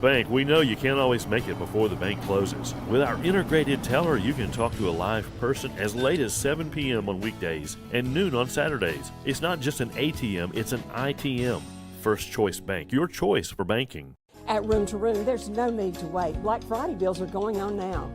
Bank, we know you can't always make it before the bank closes. With our integrated teller, you can talk to a live person as late as 7 p.m. on weekdays and noon on Saturdays. It's not just an ATM, it's an ITM. First Choice Bank, your choice for banking. At Room to Room, there's no need to wait. Black Friday deals are going on now.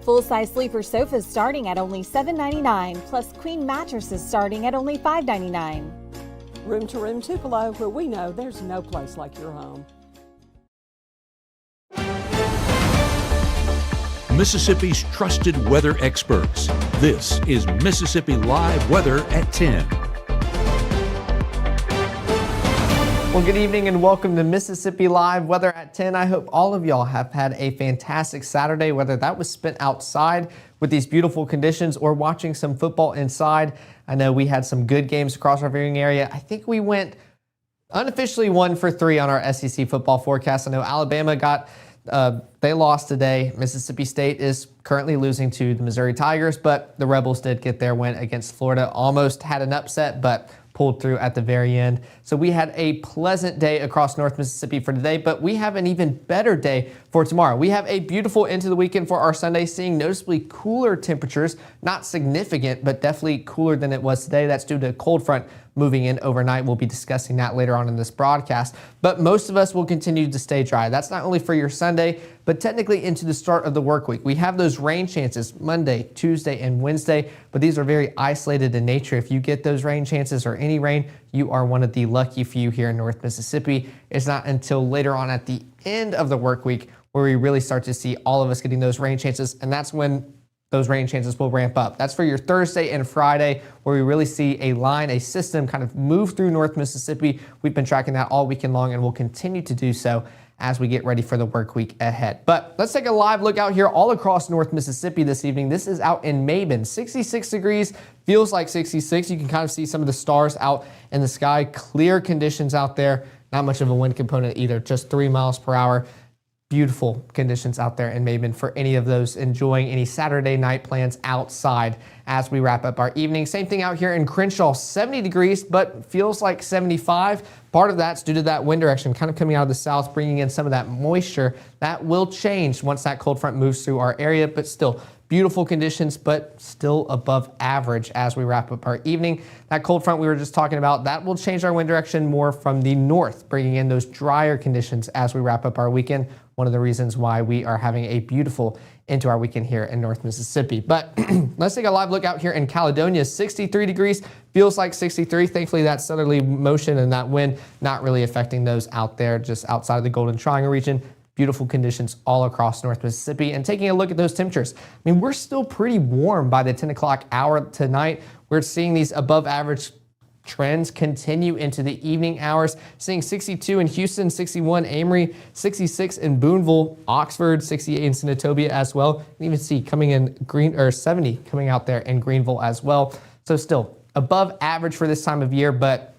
Full-size sleeper sofas starting at only $7.99, plus queen mattresses starting at only $5.99. Room to Room Tupelo, where we know there's no place like your home. Mississippi's trusted weather experts. This is Mississippi Live Weather at 10. Well, good evening and welcome to Mississippi Live Weather at 10. I hope all of y'all have had a fantastic Saturday, whether that was spent outside with these beautiful conditions or watching some football inside. I know we had some good games across our viewing area. I think we went unofficially 1 for 3 on our SEC football forecast. I know Alabama they lost today. Mississippi State is currently losing to the Missouri Tigers, but the Rebels did get their win against Florida. Almost had an upset, but pulled through at the very end. So we had a pleasant day across North Mississippi for today, but we have an even better day for tomorrow. We have a beautiful end to the weekend for our Sunday, seeing noticeably cooler temperatures, not significant, but definitely cooler than it was today. That's due to a cold front moving in overnight. We'll be discussing that later on in this broadcast, but most of us will continue to stay dry. That's not only for your Sunday, but technically into the start of the work week. We have those rain chances Monday, Tuesday, and Wednesday, but these are very isolated in nature. If you get those rain chances or any rain, you are one of the lucky few here in North Mississippi. It's not until later on at the end of the work week where we really start to see all of us getting those rain chances, and that's when those rain chances will ramp up. That's for your Thursday and Friday, where we really see a system kind of move through North Mississippi. We've been tracking that all weekend long and will continue to do so as we get ready for the work week ahead. But let's take a live look out here all across North Mississippi this evening. This is out in Maben, 66 degrees, feels like 66. You can kind of see some of the stars out in the sky. Clear conditions out there, not much of a wind component either, just 3 miles per hour. Beautiful conditions out there in Maben for any of those enjoying any Saturday night plans outside as we wrap up our evening. Same thing out here in Crenshaw, 70 degrees, but feels like 75. Part of that's due to that wind direction kind of coming out of the south, bringing in some of that moisture. That will change once that cold front moves through our area, but still beautiful conditions, but still above average as we wrap up our evening. That cold front we were just talking about, that will change our wind direction more from the north, bringing in those drier conditions as we wrap up our weekend. One of the reasons why we are having a beautiful into our weekend here in North Mississippi. But let's take a live look out here in Caledonia, 63 degrees, feels like 63. Thankfully, that southerly motion and that wind not really affecting those out there, just outside of the Golden Triangle region. Beautiful conditions all across North Mississippi. And taking a look at those temperatures, I mean, we're still pretty warm by the 10 o'clock hour tonight. We're seeing these above average trends continue into the evening hours, seeing 62 in Houston, 61 Amory, 66 in Boonville, Oxford, 68 in Senatobia as well. And even see coming in 70 coming out there in Greenville as well. So still above average for this time of year, but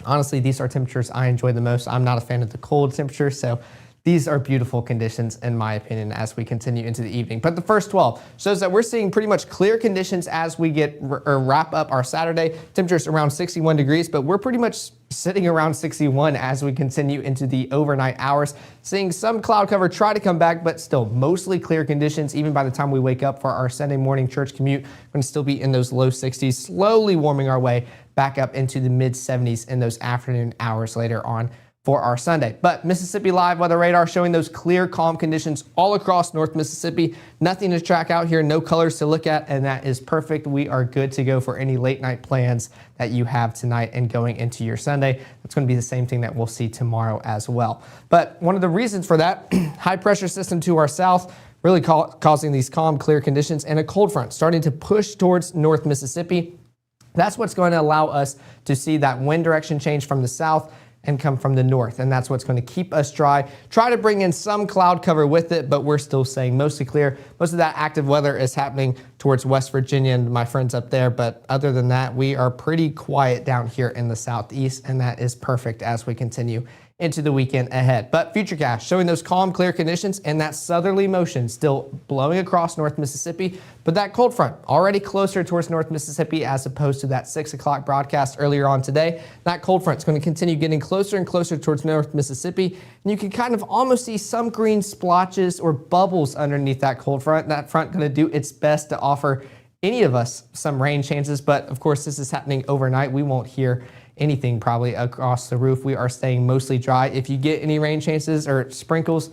honestly, these are temperatures I enjoy the most. I'm not a fan of the cold temperatures, so these are beautiful conditions, in my opinion, as we continue into the evening. But the first 12 shows that we're seeing pretty much clear conditions as we wrap up our Saturday. Temperatures around 61 degrees, but we're pretty much sitting around 61 as we continue into the overnight hours. Seeing some cloud cover try to come back, but still mostly clear conditions. Even by the time we wake up for our Sunday morning church commute, we're going to still be in those low 60s, slowly warming our way back up into the mid 70s in those afternoon hours later on for our Sunday. But Mississippi Live Weather Radar showing those clear, calm conditions all across North Mississippi. Nothing to track out here, no colors to look at, and that is perfect. We are good to go for any late night plans that you have tonight and going into your Sunday. That's going to be the same thing that we'll see tomorrow as well. But one of the reasons for that, high pressure system to our south, really causing these calm, clear conditions, and a cold front starting to push towards North Mississippi. That's what's going to allow us to see that wind direction change from the south and come from the north, and that's what's going to keep us dry. Try to bring in some cloud cover with it, but we're still saying mostly clear. Most of that active weather is happening towards West Virginia and my friends up there, but other than that, we are pretty quiet down here in the southeast, and that is perfect as we continue into the weekend ahead. But Futurecast showing those calm, clear conditions and that southerly motion still blowing across North Mississippi, but that cold front already closer towards North Mississippi as opposed to that 6 o'clock broadcast earlier on today. That cold front is going to continue getting closer and closer towards North Mississippi, and you can kind of almost see some green splotches or bubbles underneath that cold front. That front going to do its best to offer any of us some rain chances, but of course this is happening overnight. We won't hear anything probably across the roof. We are staying mostly dry. If you get any rain chances or sprinkles,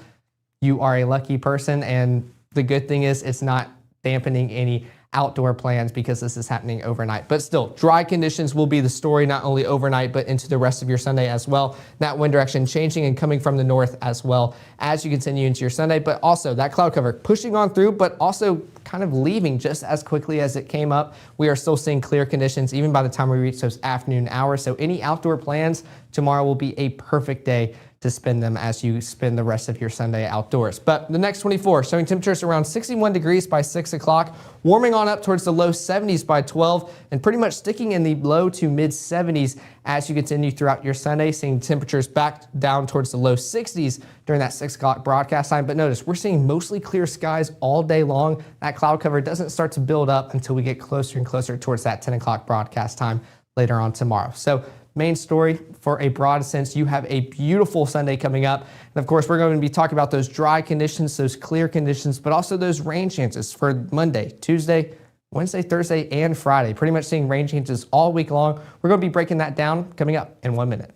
you are a lucky person, and the good thing is it's not dampening any outdoor plans because this is happening overnight. But still, dry conditions will be the story not only overnight but into the rest of your Sunday as well. That wind direction changing and coming from the north as well as you continue into your Sunday, but also that cloud cover pushing on through but also kind of leaving just as quickly as it came up. We are still seeing clear conditions even by the time we reach those afternoon hours. So any outdoor plans tomorrow will be a perfect day to spend them as you spend the rest of your Sunday outdoors. But the next 24 showing temperatures around 61 degrees by 6 o'clock, warming on up towards the low 70s by 12, and pretty much sticking in the low to mid 70s as you continue throughout your Sunday, seeing temperatures back down towards the low 60s during that 6 o'clock broadcast time. But notice we're seeing mostly clear skies all day long. That cloud cover doesn't start to build up until we get closer and closer towards that 10 o'clock broadcast time later on tomorrow. So main story for a broad sense, you have a beautiful Sunday coming up. And of course, we're going to be talking about those dry conditions, those clear conditions, but also those rain chances for Monday, Tuesday, Wednesday, Thursday, and Friday. Pretty much seeing rain chances all week long. We're going to be breaking that down coming up in 1 minute.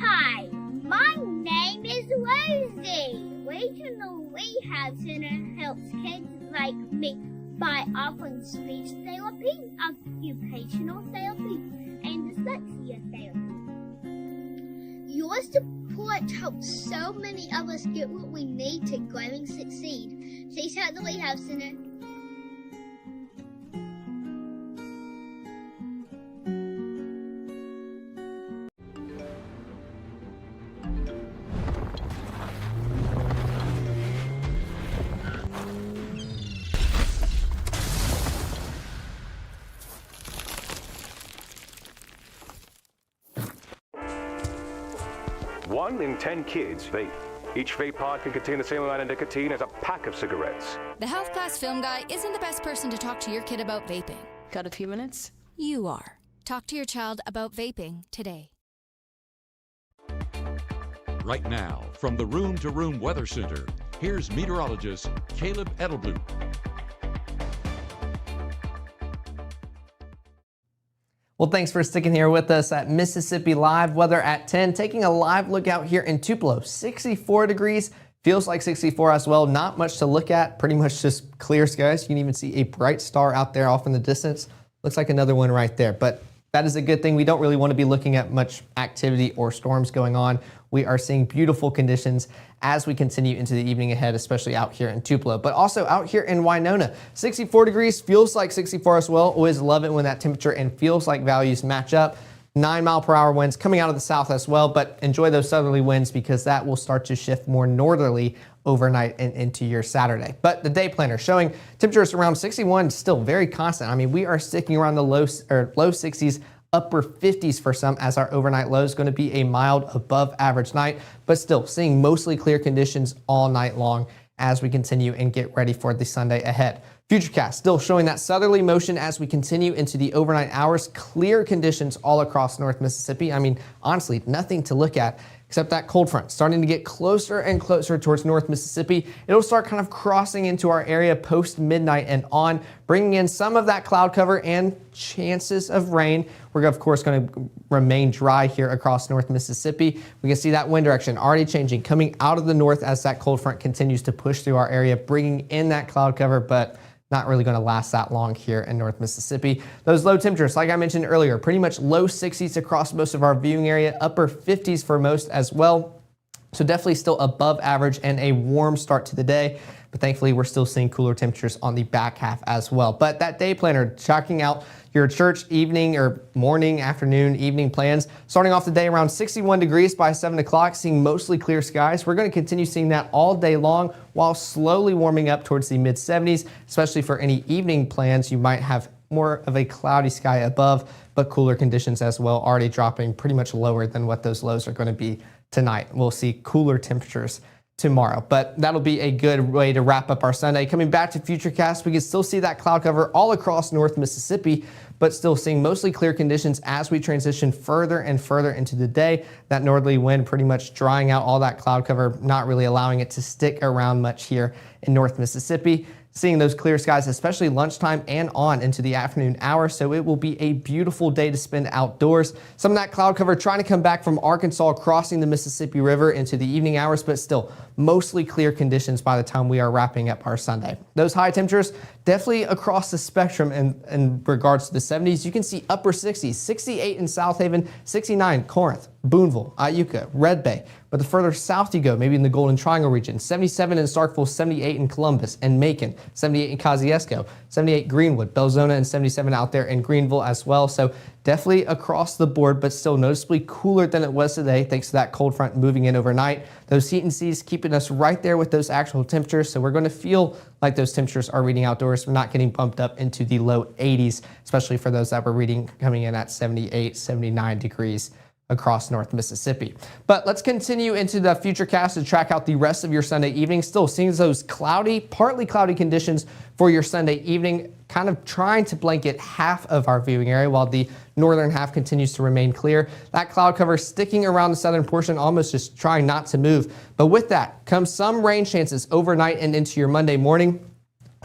Hi, my name is Rosie. Regional Rehab Center helps kids like me by offering speech therapy, occupational therapy, and dyslexia therapy. Your support helps so many of us get what we need to grow and succeed. Please help the Rehab Center. One in 10 kids vape. Each vape pod can contain the same amount of nicotine as a pack of cigarettes. The health class film guy isn't the best person to talk to your kid about vaping. Got a few minutes? You are. Talk to your child about vaping today. Right now, from the Room to Room Weather Center, here's meteorologist Caleb Edelblut. Well, thanks for sticking here with us at Mississippi Live Weather at 10. Taking a live look out here in Tupelo, 64 degrees. Feels like 64 as well. Not much to look at. Pretty much just clear skies. You can even see a bright star out there off in the distance. Looks like another one right there. But that is a good thing. We don't really want to be looking at much activity or storms going on. We are seeing beautiful conditions as we continue into the evening ahead, especially out here in Tupelo, but also out here in Winona. 64 degrees, feels like 64 as well. Always love it when that temperature and feels like values match up. 9-mile-per-hour winds coming out of the south as well, but enjoy those southerly winds because that will start to shift more northerly overnight and into your Saturday. But the day planner showing temperatures around 61, still very constant. I mean, we are sticking around the low 60s, upper 50s for some, as our overnight low is going to be a mild above average night, but still seeing mostly clear conditions all night long as we continue and get ready for the Sunday ahead. Futurecast still showing that southerly motion as we continue into the overnight hours. Clear conditions all across North Mississippi. I mean, honestly, nothing to look at except that cold front starting to get closer and closer towards North Mississippi. It'll start kind of crossing into our area post midnight and on, bringing in some of that cloud cover and chances of rain. We're of course going to remain dry here across North Mississippi. We can see that wind direction already changing, coming out of the north as that cold front continues to push through our area, bringing in that cloud cover, but not really going to last that long here in North Mississippi. Those low temperatures, like I mentioned earlier, pretty much low 60s across most of our viewing area, upper 50s for most as well. So definitely still above average and a warm start to the day. But thankfully, we're still seeing cooler temperatures on the back half as well. But that day planner, checking out your church evening or morning, afternoon, evening plans. Starting off the day around 61 degrees by 7 o'clock, seeing mostly clear skies. We're going to continue seeing that all day long while slowly warming up towards the mid 70s, especially for any evening plans. You might have more of a cloudy sky above, but cooler conditions as well, already dropping pretty much lower than what those lows are going to be tonight. We'll see cooler temperatures tomorrow, but that'll be a good way to wrap up our Sunday. Coming back to Futurecast, we can still see that cloud cover all across North Mississippi, but still seeing mostly clear conditions as we transition further and further into the day. That northerly wind pretty much drying out all that cloud cover, not really allowing it to stick around much here in North Mississippi. Seeing those clear skies, especially lunchtime and on into the afternoon hours. So it will be a beautiful day to spend outdoors. Some of that cloud cover trying to come back from Arkansas, crossing the Mississippi River into the evening hours, but still mostly clear conditions by the time we are wrapping up our Sunday. Those high temperatures definitely across the spectrum in regards to the 70s. You can see upper 60s, 68 in South Haven, 69 Corinth, Boonville, Iuka, Red Bay. But the further south you go, maybe in the Golden Triangle region, 77 in Starkville, 78 in Columbus and Macon, 78 in Kosciuszko, 78 Greenwood, Belzona, and 77 out there in Greenville as well. So definitely across the board, but still noticeably cooler than it was today, thanks to that cold front moving in overnight. Those heat and seas keeping us right there with those actual temperatures. So we're going to feel like those temperatures are reading outdoors. We're not getting bumped up into the low 80s, especially for those that were reading coming in at 78, 79 degrees across North Mississippi. But let's continue into the Futurecast to track out the rest of your Sunday evening. Still seeing those cloudy, partly cloudy conditions for your Sunday evening, kind of trying to blanket half of our viewing area while the northern half continues to remain clear. That cloud cover sticking around the southern portion, almost just trying not to move. But with that comes some rain chances overnight and into your Monday morning.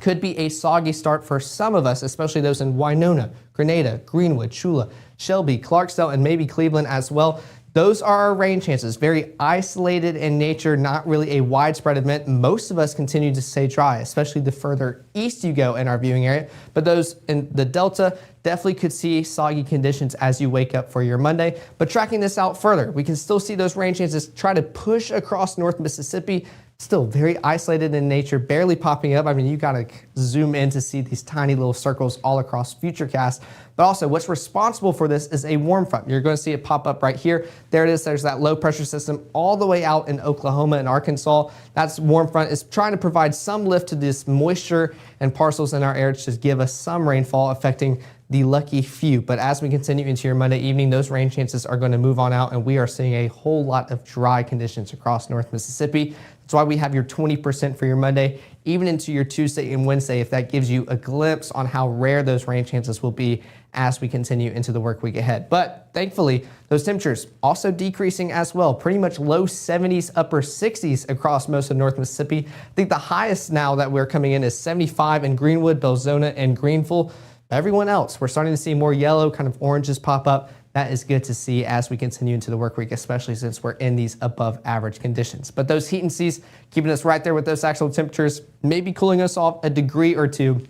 Could be a soggy start for some of us, especially those in Winona, Grenada, Greenwood, Chula, Shelby, Clarksdale, and maybe Cleveland as well. Those are our rain chances, very isolated in nature, not really a widespread event. Most of us continue to stay dry, especially the further east you go in our viewing area. But those in the Delta definitely could see soggy conditions as you wake up for your Monday. But tracking this out further, we can still see those rain chances try to push across North Mississippi. Still very isolated in nature, barely popping up. I mean, you got to zoom in to see these tiny little circles all across Futurecast. But also what's responsible for this is a warm front. You're going to see it pop up right here. There it is. There's that low pressure system all the way out in Oklahoma and Arkansas. That's warm front is trying to provide some lift to this moisture and parcels in our air to just give us some rainfall affecting the lucky few. But as we continue into your Monday evening, those rain chances are going to move on out and we are seeing a whole lot of dry conditions across North Mississippi. That's why we have your 20% for your Monday, even into your Tuesday and Wednesday, if that gives you a glimpse on how rare those rain chances will be as we continue into the work week ahead. But thankfully, those temperatures also decreasing as well, pretty much low 70s, upper 60s across most of North Mississippi. I think the highest now that we're coming in is 75 in Greenwood, Belzona, and Greenville. Everyone else, we're starting to see more yellow, kind of oranges pop up. That is good to see as we continue into the work week, especially since we're in these above average conditions. But those heat and seas keeping us right there with those actual temperatures, maybe cooling us off a degree or two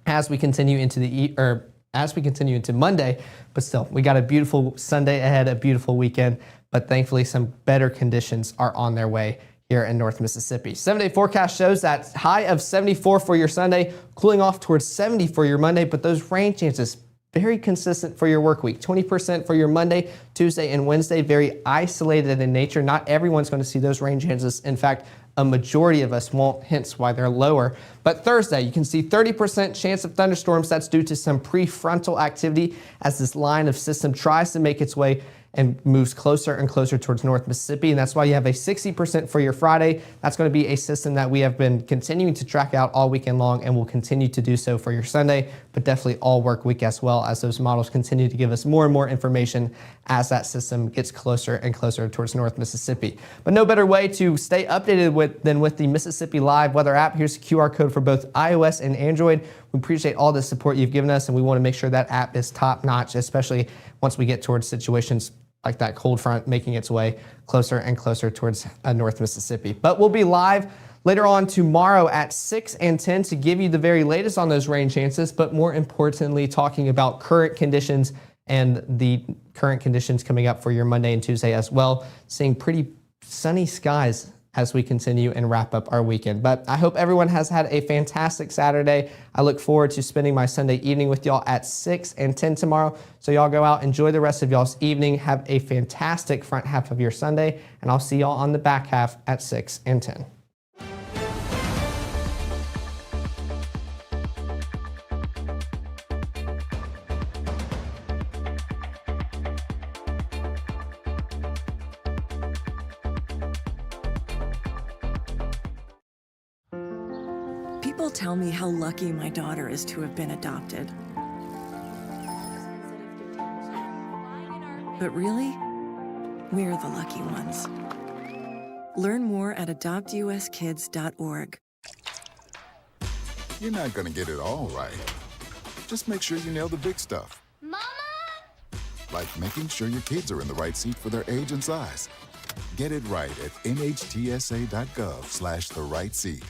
as we continue into Monday. But still, we got a beautiful Sunday ahead, a beautiful weekend. But thankfully, some better conditions are on their way here in North Mississippi. 7-day forecast shows that high of 74 for your Sunday, cooling off towards 70 for your Monday. But those rain chances, very consistent for your work week. 20% for your Monday, Tuesday, and Wednesday. Very isolated in nature. Not everyone's going to see those rain chances. In fact, a majority of us won't, hence why they're lower. But Thursday, you can see 30% chance of thunderstorms. That's due to some prefrontal activity as this line of system tries to make its way and moves closer and closer towards North Mississippi. And that's why you have a 60% for your Friday. That's going to be a system that we have been continuing to track out all weekend long and will continue to do so for your Sunday, but definitely all work week as well, as those models continue to give us more and more information as that system gets closer and closer towards North Mississippi. But no better way to stay updated than with the Mississippi Live weather app. Here's a QR code for both iOS and Android. We appreciate all the support you've given us, and we want to make sure that app is top notch, especially once we get towards situations like that cold front making its way closer and closer towards North Mississippi. But we'll be live later on tomorrow at 6 and 10 to give you the very latest on those rain chances, but more importantly, talking about current conditions and the current conditions coming up for your Monday and Tuesday as well. Seeing pretty sunny skies as we continue and wrap up our weekend. But I hope everyone has had a fantastic Saturday. I look forward to spending my Sunday evening with y'all at 6 and 10 tomorrow. So y'all go out, enjoy the rest of y'all's evening, have a fantastic front half of your Sunday, and I'll see y'all on the back half at 6 and 10. People tell me how lucky my daughter is to have been adopted. But really, we're the lucky ones. Learn more at adoptuskids.org. You're not gonna get it all right. Just make sure you nail the big stuff. Mama! Like making sure your kids are in the right seat for their age and size. Get it right at nhtsa.gov/the right seat.